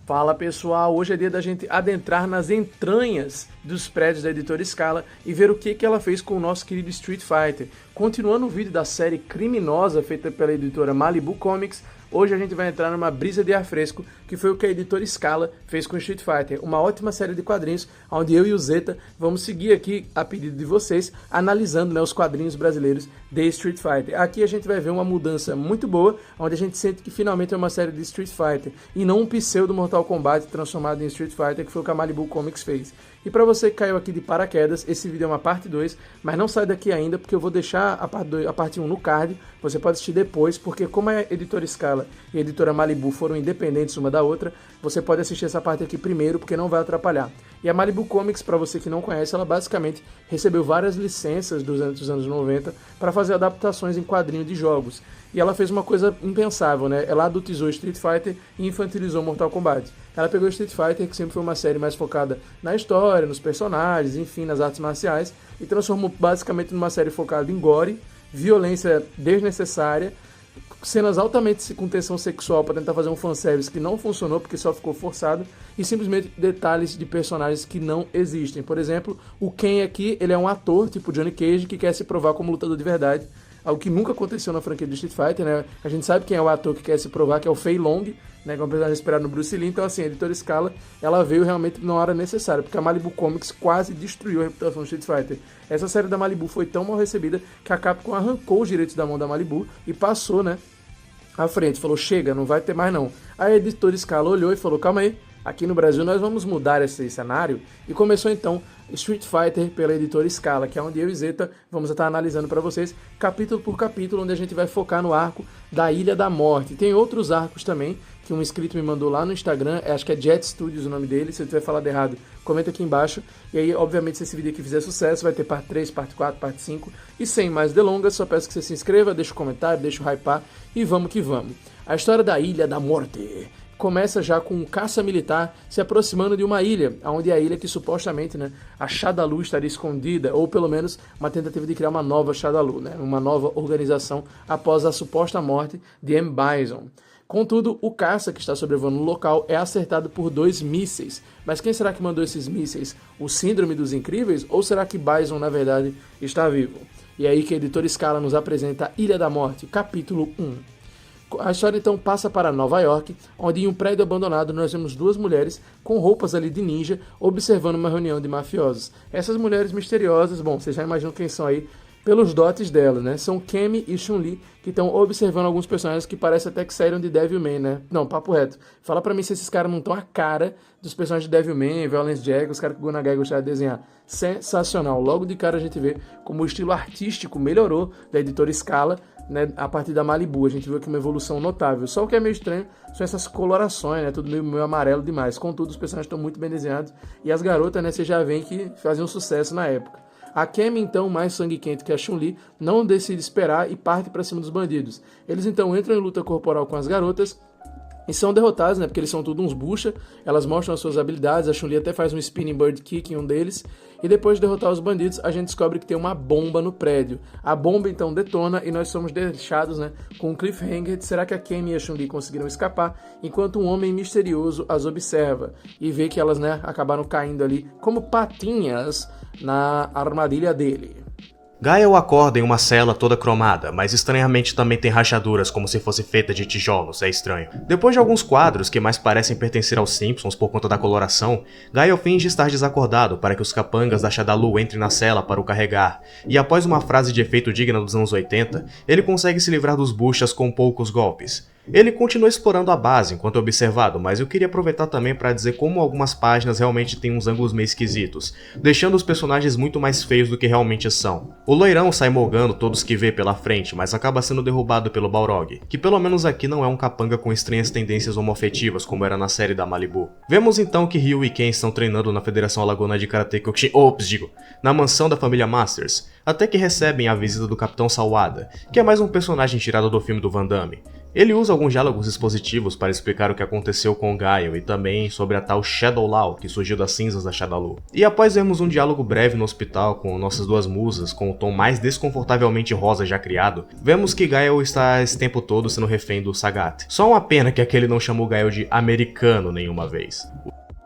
Fala pessoal, hoje é dia da gente adentrar nas entranhas dos prédios da editora Scala e ver o que ela fez com o nosso querido Street Fighter. Continuando o vídeo da série Criminosa feita pela editora Malibu Comics, hoje a gente vai entrar numa brisa de ar fresco, que foi o que a editora Scala fez com Street Fighter, uma ótima série de quadrinhos, onde eu e o Zeta vamos seguir aqui, a pedido de vocês, analisando os quadrinhos brasileiros de Street Fighter. Aqui a gente vai ver uma mudança muito boa, onde a gente sente que finalmente é uma série de Street Fighter, e não um pseudo Mortal Kombat transformado em Street Fighter, que foi o que a Malibu Comics fez. E para você que caiu aqui de paraquedas, esse vídeo é uma parte 2, mas não sai daqui ainda, porque eu vou deixar a parte 1 no card, você pode assistir depois, porque como a editora Scala e a editora Malibu foram independentes uma da outra, você pode assistir essa parte aqui primeiro, porque não vai atrapalhar. E a Malibu Comics, para você que não conhece, ela basicamente recebeu várias licenças durante os anos 90 para fazer adaptações em quadrinho de jogos. E ela fez uma coisa impensável, né? Ela adultizou Street Fighter e infantilizou Mortal Kombat. Ela pegou Street Fighter, que sempre foi uma série mais focada na história, nos personagens, enfim, nas artes marciais, e transformou basicamente numa série focada em gore, violência desnecessária, cenas altamente com tensão sexual para tentar fazer um fanservice que não funcionou porque só ficou forçado, e simplesmente detalhes de personagens que não existem. Por exemplo, o Ken aqui, ele é um ator, tipo Johnny Cage, que quer se provar como lutador de verdade, algo que nunca aconteceu na franquia de Street Fighter, né? A gente sabe quem é o ator que quer se provar, que é o Fei Long, né? Que é um personagem inspirado no Bruce Lee. Então, assim, a editora Scala, ela veio realmente na hora necessária, porque a Malibu Comics quase destruiu a reputação do Street Fighter. Essa série da Malibu foi tão mal recebida que a Capcom arrancou os direitos da mão da Malibu e passou, né, à frente. Falou, chega, não vai ter mais não. Aí a editora Scala olhou e falou, calma aí, aqui no Brasil nós vamos mudar esse cenário, e começou então Street Fighter pela editora Scala, que é onde eu e Zeta vamos estar analisando para vocês, capítulo por capítulo, onde a gente vai focar no arco da Ilha da Morte. Tem outros arcos também, que um inscrito me mandou lá no Instagram, acho que é Jet Studios o nome dele, se eu tiver falado errado, comenta aqui embaixo, e aí, obviamente, se esse vídeo aqui fizer sucesso, vai ter parte 3, parte 4, parte 5, e sem mais delongas, só peço que você se inscreva, deixa o comentário, deixa o hypar, e vamos que vamos. A história da Ilha da Morte começa já com um caça militar se aproximando de uma ilha, onde é a ilha que supostamente, né, a Shadaloo estaria escondida, ou pelo menos uma tentativa de criar uma nova Shadaloo, né, uma nova organização após a suposta morte de M. Bison. Contudo, o caça que está sobrevoando no local é acertado por 2 mísseis. Mas quem será que mandou esses mísseis? O Síndrome dos Incríveis? Ou será que Bison, na verdade, está vivo? E é aí que a editora Scala nos apresenta Ilha da Morte, capítulo 1. A história então passa para Nova York, onde em um prédio abandonado nós vemos 2 mulheres com roupas ali de ninja observando uma reunião de mafiosos. Essas mulheres misteriosas, bom, vocês já imaginam quem são aí pelos dotes delas, né? São Cammy e Chun-Li, que estão observando alguns personagens que parecem até que saíram de Devilman, né? Não, papo reto. Fala pra mim se esses caras não estão a cara dos personagens de Devilman, Violence Jack, os caras que o Gonagai gostava de desenhar. Sensacional. Logo de cara a gente vê como o estilo artístico melhorou da editora Scala, né, a partir da Malibu. A gente viu aqui uma evolução notável. Só o que é meio estranho são essas colorações, né? Tudo meio amarelo demais. Contudo, os personagens estão muito bem desenhados. E as garotas, né, você já vê que faziam sucesso na época. A Cammy, então, mais sangue quente que a Chun-Li, não decide esperar e parte para cima dos bandidos. Eles então entram em luta corporal com as garotas e são derrotados, né, porque eles são tudo uns bucha. Elas mostram as suas habilidades, a Chun-Li até faz um spinning bird kick em um deles. E depois de derrotar os bandidos, a gente descobre que tem uma bomba no prédio. A bomba então detona e nós somos deixados, né, com um cliffhanger de será que a Cammy e a Chun-Li conseguiram escapar, enquanto um homem misterioso as observa e vê que elas, né, acabaram caindo ali como patinhas na armadilha dele. Guile acorda em uma cela toda cromada, mas estranhamente também tem rachaduras como se fosse feita de tijolos, é estranho. Depois de alguns quadros que mais parecem pertencer aos Simpsons por conta da coloração, Guile finge estar desacordado para que os capangas da Shadaloo entrem na cela para o carregar, e após uma frase de efeito digna dos anos 80, ele consegue se livrar dos buchas com poucos golpes. Ele continua explorando a base enquanto observado, mas eu queria aproveitar também para dizer como algumas páginas realmente têm uns ângulos meio esquisitos, deixando os personagens muito mais feios do que realmente são. O loirão sai molgando todos que vê pela frente, mas acaba sendo derrubado pelo Balrog, que pelo menos aqui não é um capanga com estranhas tendências homoafetivas como era na série da Malibu. Vemos então que Ryu e Ken estão treinando na Federação Alagoana de Karate Kyokushin, na mansão da família Masters, até que recebem a visita do Capitão Salwada, que é mais um personagem tirado do filme do Van Damme. Ele usa alguns diálogos expositivos para explicar o que aconteceu com o Gaio e também sobre a tal Shadow Law, que surgiu das cinzas da Shadaloo. E após vermos um diálogo breve no hospital com nossas duas musas, com o tom mais desconfortavelmente rosa já criado, vemos que Gaio está esse tempo todo sendo refém do Sagat. Só uma pena que aquele não chamou Gaio de americano nenhuma vez.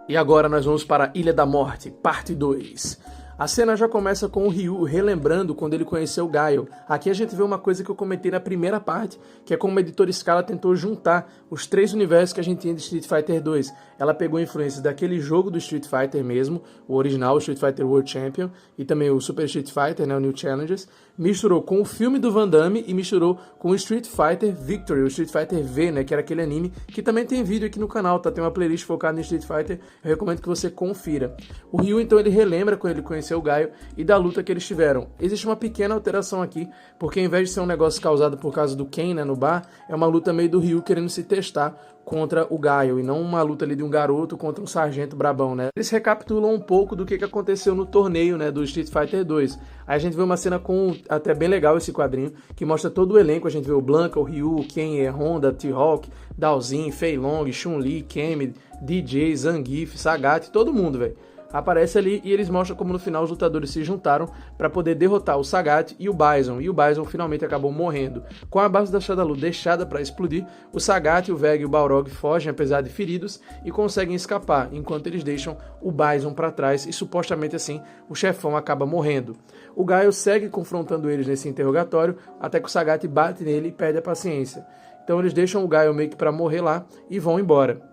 E agora nós vamos para a Ilha da Morte, parte 2. A cena já começa com o Ryu relembrando quando ele conheceu o Gaio. Aqui a gente vê uma coisa que eu comentei na primeira parte, que é como a editora Scala tentou juntar os 3 universos que a gente tinha de Street Fighter 2. Ela pegou influências daquele jogo do Street Fighter mesmo, o original, o Street Fighter World Champion, e também o Super Street Fighter, né, o New Challengers, misturou com o filme do Van Damme e misturou com o Street Fighter Victory, o Street Fighter V, né, que era aquele anime, que também tem vídeo aqui no canal, tá? Tem uma playlist focada em Street Fighter, eu recomendo que você confira. O Ryu, então, ele relembra quando ele conheceu o Gaio e da luta que eles tiveram. Existe uma pequena alteração aqui, porque ao invés de ser um negócio causado por causa do Ken, né, no bar, é uma luta meio do Ryu querendo se testar contra o Gaio, e não uma luta ali de um garoto contra um sargento brabão, né? Eles recapitulam um pouco do que aconteceu no torneio, né, do Street Fighter 2. Aí a gente vê uma cena com, até bem legal esse quadrinho, que mostra todo o elenco, a gente vê o Blanka, o Ryu, o Ken, Honda, T-Hawk, Dalsin, Fei Long, Chun-Li, Kemi, DJ, Zangief, Sagat, todo mundo, velho. Aparece ali e eles mostram como no final os lutadores se juntaram para poder derrotar o Sagat e o Bison. E o Bison finalmente acabou morrendo. Com a base da Shadaloo deixada para explodir, o Sagat, o Vega e o Balrog fogem apesar de feridos e conseguem escapar, enquanto eles deixam o Bison para trás e supostamente assim o chefão acaba morrendo. O Gaio segue confrontando eles nesse interrogatório até que o Sagat bate nele e perde a paciência. Então eles deixam o Gaio meio que para morrer lá e vão embora.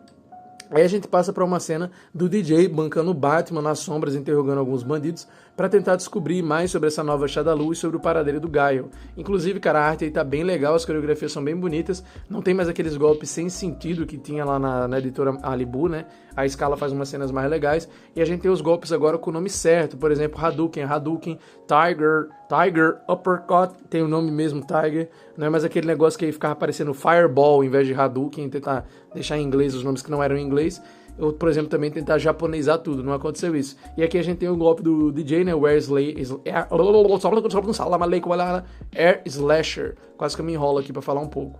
Aí a gente passa para uma cena do DJ bancando o Batman nas sombras, interrogando alguns bandidos, para tentar descobrir mais sobre essa nova Shadaloo e sobre o paradeiro do Gaio. Inclusive, cara, a arte aí tá bem legal, as coreografias são bem bonitas, não tem mais aqueles golpes sem sentido que tinha lá na editora Alibu, né? A Scala faz umas cenas mais legais, e a gente tem os golpes agora com o nome certo, por exemplo, Hadouken, Tiger, Uppercut, tem o nome mesmo, Tiger, não é mais aquele negócio que aí ficava aparecendo Fireball em vez de Hadouken, tentar deixar em inglês os nomes que não eram em inglês. Eu, por exemplo, também tentar japonesar tudo, não aconteceu isso. E aqui a gente tem o golpe do DJ, né, o Air Slasher, quase que eu me enrolo aqui pra falar um pouco.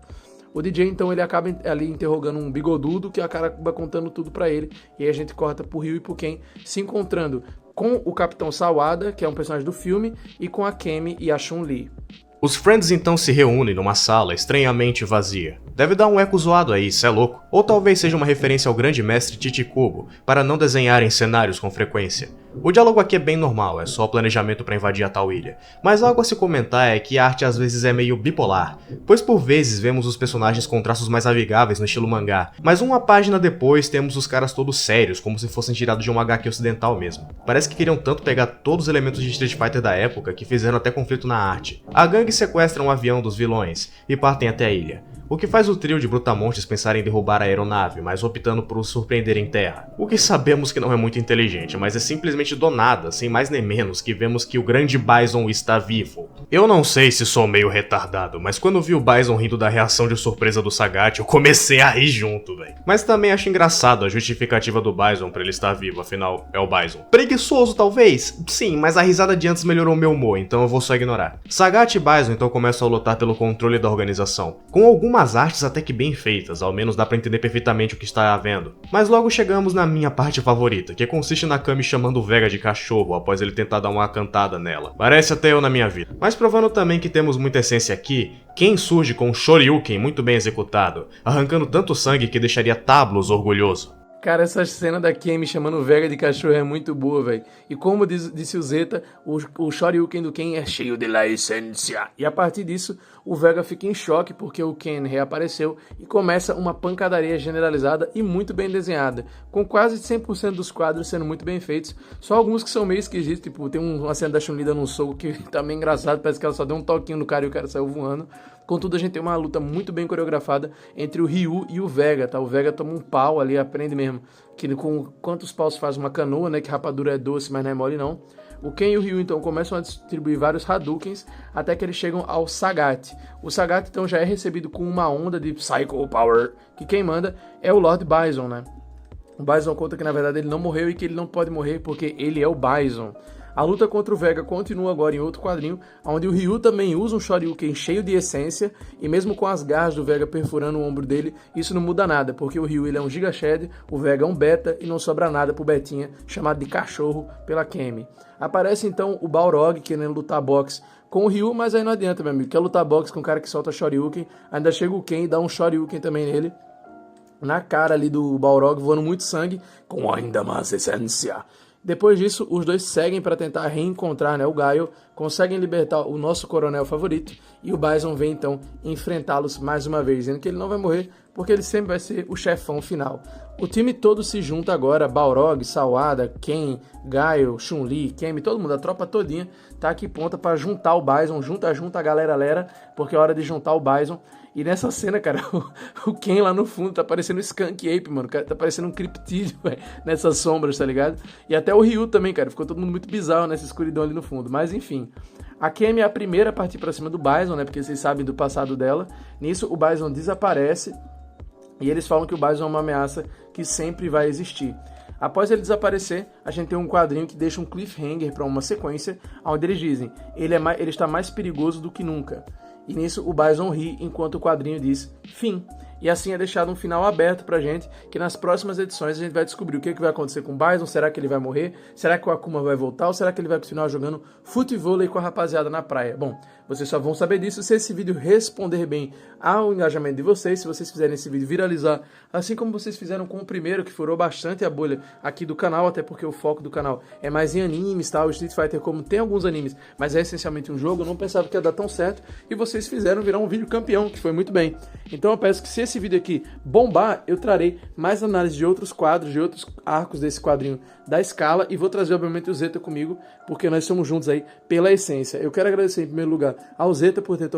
O DJ, então, ele acaba ali interrogando um bigodudo, que a cara acaba contando tudo pra ele, e aí a gente corta pro Ryu e pro Ken se encontrando com o Capitão Sawada, que é um personagem do filme, e com a Kemi e a Chun-Li. Os Friends então se reúnem numa sala estranhamente vazia. Deve dar um eco zoado aí, cê é louco? Ou talvez seja uma referência ao grande mestre Tite Kubo, para não desenharem cenários com frequência. O diálogo aqui é bem normal, é só planejamento para invadir a tal ilha. Mas algo a se comentar é que a arte às vezes é meio bipolar, pois por vezes vemos os personagens com traços mais amigáveis no estilo mangá, mas uma página depois temos os caras todos sérios, como se fossem tirados de um HQ ocidental mesmo. Parece que queriam tanto pegar todos os elementos de Street Fighter da época que fizeram até conflito na arte. A gangue sequestra um avião dos vilões e partem até a ilha, o que faz o trio de brutamontes pensar em derrubar a aeronave, mas optando por os surpreender em terra. O que sabemos que não é muito inteligente, mas é simplesmente do nada, sem mais nem menos, que vemos que o grande Bison está vivo. Eu não sei se sou meio retardado, mas quando vi o Bison rindo da reação de surpresa do Sagat, eu comecei a rir junto, velho. Mas também acho engraçado a justificativa do Bison pra ele estar vivo, afinal, é o Bison. Preguiçoso, talvez? Sim, mas a risada de antes melhorou meu humor, então eu vou só ignorar. Sagat e Bison então começam a lutar pelo controle da organização, com algumas artes até que bem feitas, ao menos dá pra entender perfeitamente o que está havendo. Mas logo chegamos na minha parte favorita, que consiste na Kami chamando o Vega de cachorro após ele tentar dar uma cantada nela. Parece até eu na minha vida. Mas provando também que temos muita essência aqui, Ken surge com um Shoryuken muito bem executado, arrancando tanto sangue que deixaria Tablos orgulhoso. Cara, essa cena da Kemi chamando o Vega de cachorro é muito boa, velho. E como disse o Zeta, o Shoryuken do Ken é cheio de la essência. E a partir disso, o Vega fica em choque porque o Ken reapareceu e começa uma pancadaria generalizada e muito bem desenhada, com quase 100% dos quadros sendo muito bem feitos. Só alguns que são meio esquisitos, tipo, tem uma cena da Chun-Li dando um soco que tá meio engraçado, parece que ela só deu um toquinho no cara e o cara saiu voando. Contudo, a gente tem uma luta muito bem coreografada entre o Ryu e o Vega, tá? O Vega toma um pau ali, aprende mesmo que com quantos paus faz uma canoa, né? Que rapadura é doce, mas não é mole não. O Ken e o Ryu então começam a distribuir vários Hadoukens até que eles chegam ao Sagat. O Sagat então já é recebido com uma onda de Psycho Power, que quem manda é o Lord Bison, né? O Bison conta que na verdade ele não morreu e que ele não pode morrer porque ele é o Bison. A luta contra o Vega continua agora em outro quadrinho, onde o Ryu também usa um Shoryuken cheio de essência, e mesmo com as garras do Vega perfurando o ombro dele, isso não muda nada, porque o Ryu ele é um Giga Shed, o Vega é um Beta, e não sobra nada pro Betinha, chamado de cachorro pela Kemi. Aparece então o Balrog querendo lutar boxe com o Ryu, mas aí não adianta, meu amigo, quer lutar boxe com um cara que solta Shoryuken, ainda chega o Ken e dá um Shoryuken também nele, na cara ali do Balrog, voando muito sangue, com ainda mais essência. Depois disso, os dois seguem para tentar reencontrar, né, o Gaio, conseguem libertar o nosso coronel favorito, e o Bison vem então enfrentá-los mais uma vez, dizendo que ele não vai morrer, porque ele sempre vai ser o chefão final. O time todo se junta agora, Balrog, Sawada, Ken, Gaio, Chun-Li, Kemi, todo mundo, a tropa todinha tá aqui pronta para juntar o Bison, junta a galera, porque é hora de juntar o Bison. E nessa cena, cara, o Ken lá no fundo tá parecendo um Skunk Ape, mano. Tá parecendo um criptídeo, velho, nessas sombras, tá ligado? E até o Ryu também, cara. Ficou todo mundo muito bizarro nessa escuridão ali no fundo. Mas, enfim. A Kemi é a primeira a partir pra cima do Bison, né? Porque vocês sabem do passado dela. Nisso, o Bison desaparece. E eles falam que o Bison é uma ameaça que sempre vai existir. Após ele desaparecer, a gente tem um quadrinho que deixa um cliffhanger para uma sequência, onde eles dizem, ele está mais perigoso do que nunca. E nisso o Bison ri enquanto o quadrinho diz fim. E assim é deixado um final aberto pra gente, que nas próximas edições a gente vai descobrir o que vai acontecer com o Bison, será que ele vai morrer, será que o Akuma vai voltar, ou será que ele vai continuar jogando futevôlei com a rapaziada na praia? Bom, vocês só vão saber disso se esse vídeo responder bem ao engajamento de vocês, se vocês fizerem esse vídeo viralizar, assim como vocês fizeram com o primeiro, que furou bastante a bolha aqui do canal, até porque o foco do canal é mais em animes, tá? O Street Fighter, como tem alguns animes, mas é essencialmente um jogo, eu não pensava que ia dar tão certo, e vocês fizeram virar um vídeo campeão, que foi muito bem. Então eu peço que se esse vídeo aqui bombar, eu trarei mais análise de outros quadros, de outros arcos desse quadrinho da Escala, e vou trazer obviamente o Zeta comigo, porque nós somos juntos aí pela essência. Eu quero agradecer em primeiro lugar ao Zeta por ter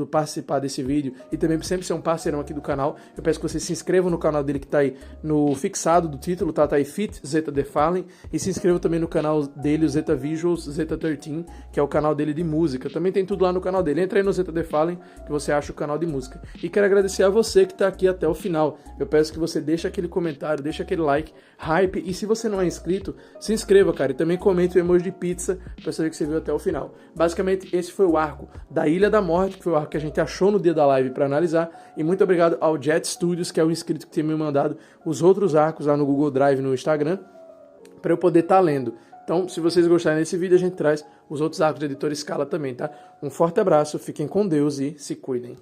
participado desse vídeo, e também por sempre ser um parceirão aqui do canal. Eu peço que vocês se inscrevam no canal dele que tá aí no fixado do título, tá aí Fit Zeta The Fallen, e se inscrevam também no canal dele, o Zeta Visuals, Zeta 13, que é o canal dele de música. Também tem tudo lá no canal dele. Entra aí no Zeta The Fallen, que você acha o canal de música. E quero agradecer a você que tá aqui até o final. Eu peço que você deixe aquele comentário, deixe aquele like, hype, e se você não é inscrito, se inscreva, cara, e também comente o emoji de pizza pra saber que você viu até o final. Basicamente, esse foi o arco da Ilha da Morte, que foi o arco que a gente achou no dia da live pra analisar, e muito obrigado ao Jet Studios, que é o inscrito que tem me mandado os outros arcos lá no Google Drive, no Instagram, pra eu poder estar lendo. Então, se vocês gostarem desse vídeo, a gente traz os outros arcos da Editora Escala também, tá? Um forte abraço, fiquem com Deus e se cuidem.